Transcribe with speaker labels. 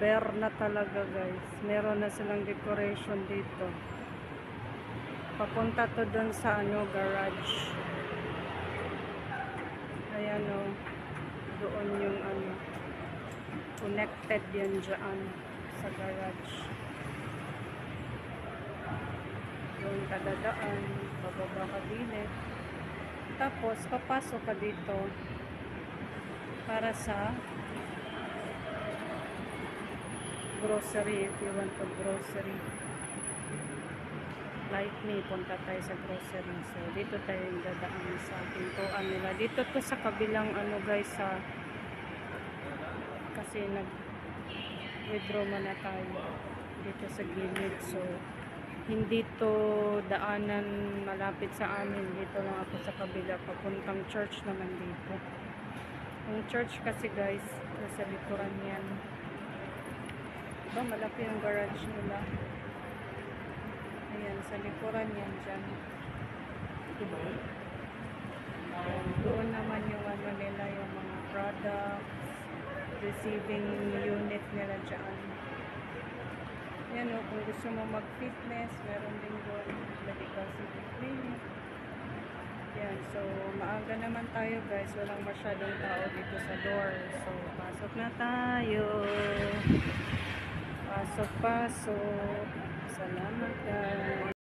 Speaker 1: bare na talaga guys. Meron na silang decoration dito. Papunta to dun sa garage. Ayan o. Doon yung connected yan dyan sa garage. Doon ka dadaan, bababa ka din. Tapos papasok ka dito para sa grocery if you want to grocery. Like me, punta tayo sa grocery. So dito tayo yung dadaan sa pintuan nila. Dito to sa kabilang guys, kasi nag-withdraw na tayo dito sa gilid. So hindi to daanan malapit sa amin. Dito lang ako sa kabila. Papuntang church naman dito. Ang church kasi guys, sa likuran yan. Diba malaki yung garage nila. Ayan, sa likuran yan dyan. Ayan, doon naman yung nila, yung mga products, receiving unit nila dyan. Yan o, kung gusto mo mag-fitness, meron din doon medical city clinic. Yan, so maaga naman tayo guys, walang masyadong tao dito sa door. So pasok na tayo. Pasok. Salamat guys.